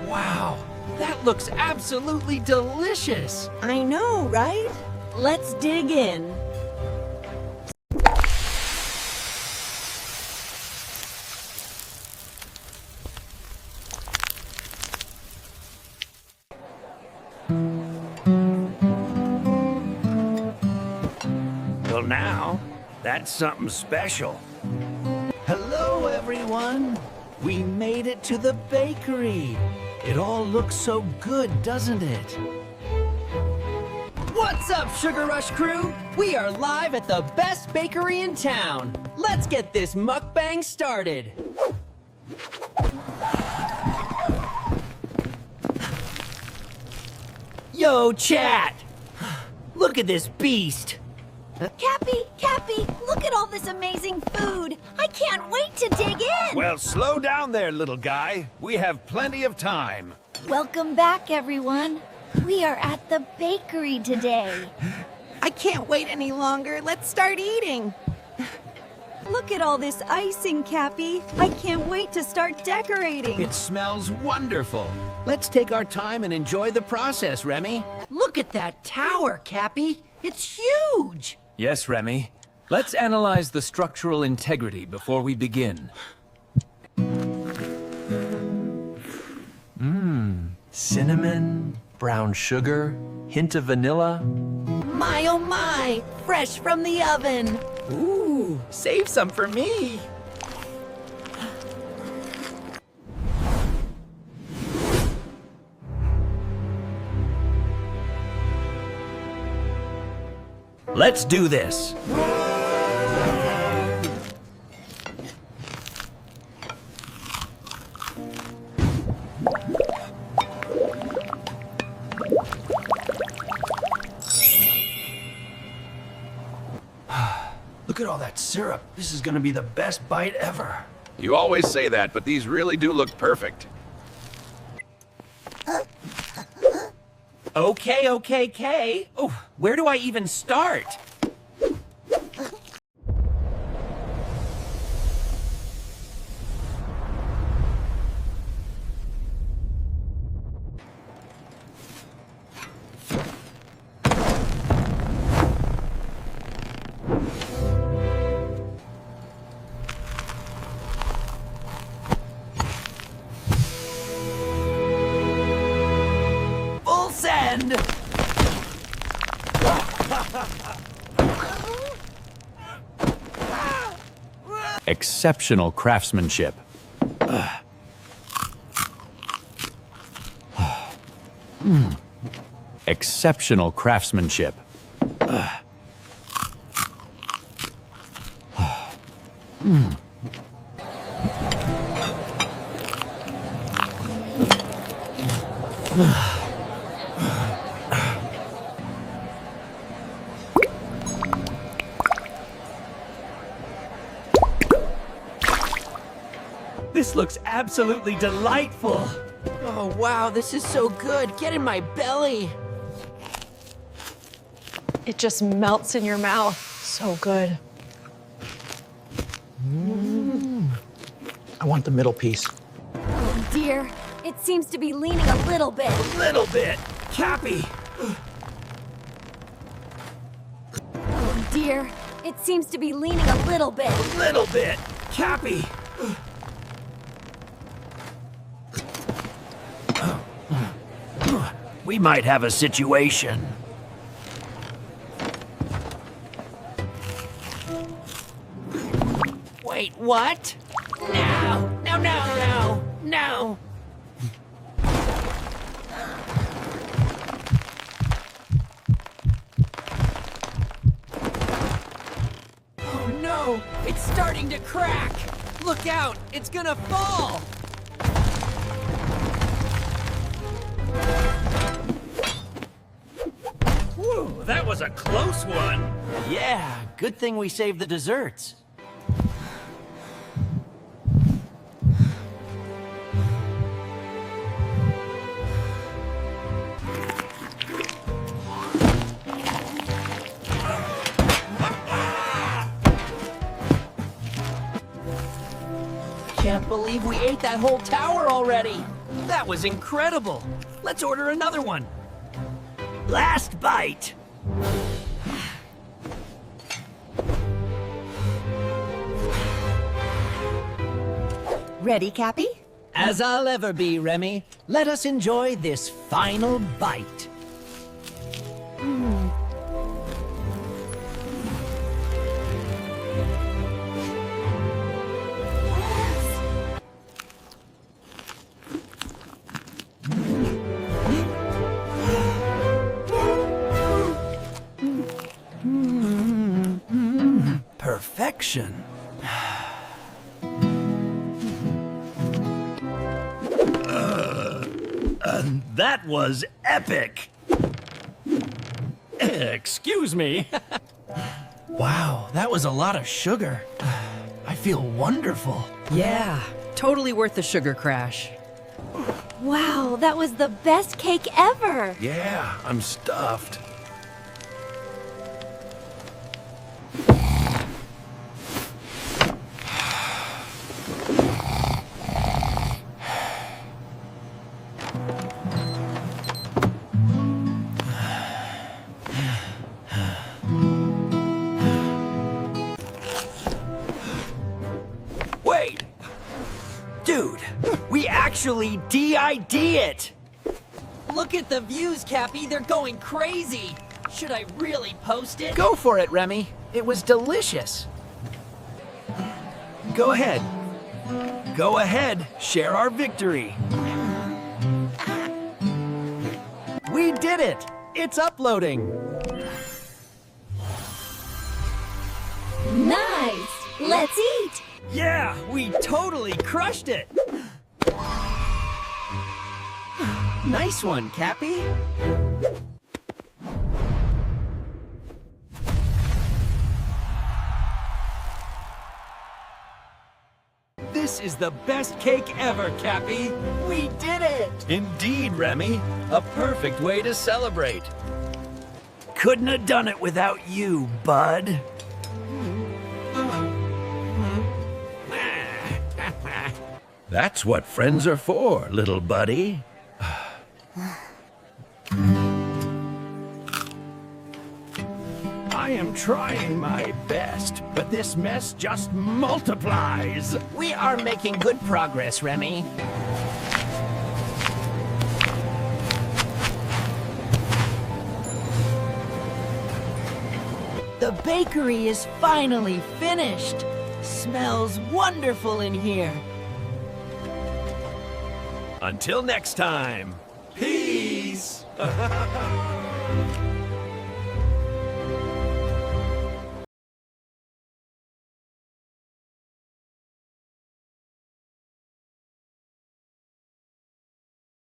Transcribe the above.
Wow, that looks absolutely delicious. I know, right? Let's dig in. Well, now, that's something special. Hello, everyone. We made it to the bakery. It all looks so good, doesn't it? What's up, Sugar Rush crew? We are live at the best bakery in town. Let's get this mukbang started. Yo, chat! Look at this beast. Cappy, look at all this amazing food. I can't wait to dig in. Well, slow down there, little guy. We have plenty of time. Welcome back, everyone. We are at the bakery today. I can't wait any longer. Let's start eating. Look at all this icing, Cappy. I can't wait to start decorating. It smells wonderful. Let's take our time and enjoy the process, Remy. Look at that tower, Cappy. It's huge. Yes, Remy. Let's analyze the structural integrity before we begin. Cinnamon, brown sugar, hint of vanilla. My oh my, fresh from the oven. Ooh, save some for me. Let's do this. Look at all that syrup. This is gonna be the best bite ever. You always say that, but these really do look perfect. Okay. Oh, where do I even start? Full send! Exceptional craftsmanship. Exceptional craftsmanship. This looks absolutely delightful. Oh, wow, this is so good. Get in my belly. It just melts in your mouth. So good. I want the middle piece. Oh dear, it seems to be leaning a little bit. Little bit. Cappy. Oh dear, it seems to be leaning a little bit. Little bit. Cappy. We might have a situation. Wait, what? No. Oh no, it's starting to crack. Look out, it's gonna fall. Whew, that was a close one. Yeah, good thing we saved the desserts. Can't believe we ate that whole tower already. That was incredible. Let's order another one. Last bite. Ready, Cappy? As I'll ever be, Remy. Let us enjoy this final bite. Perfection. That was epic. Excuse me. Wow, that was a lot of sugar. I feel wonderful. Yeah, totally worth the sugar crash. Wow, that was the best cake ever. Yeah, I'm stuffed. Wait! Dude, we actually DID it! Look at the views, Cappy. They're going crazy. Should I really post it? Go for it, Remy. It was delicious. Go ahead. Go ahead, share our victory. We did it! It's uploading. Nice. Let's eat. Yeah, we totally crushed it. Nice one, Cappy. This is the best cake ever, Cappy. We did it! Indeed, Remy. A perfect way to celebrate. Couldn't have done it without you, bud. That's what friends are for, little buddy. I am trying my best, but this mess just multiplies. We are making good progress, Remy. The bakery is finally finished. Smells wonderful in here. Until next time, peace.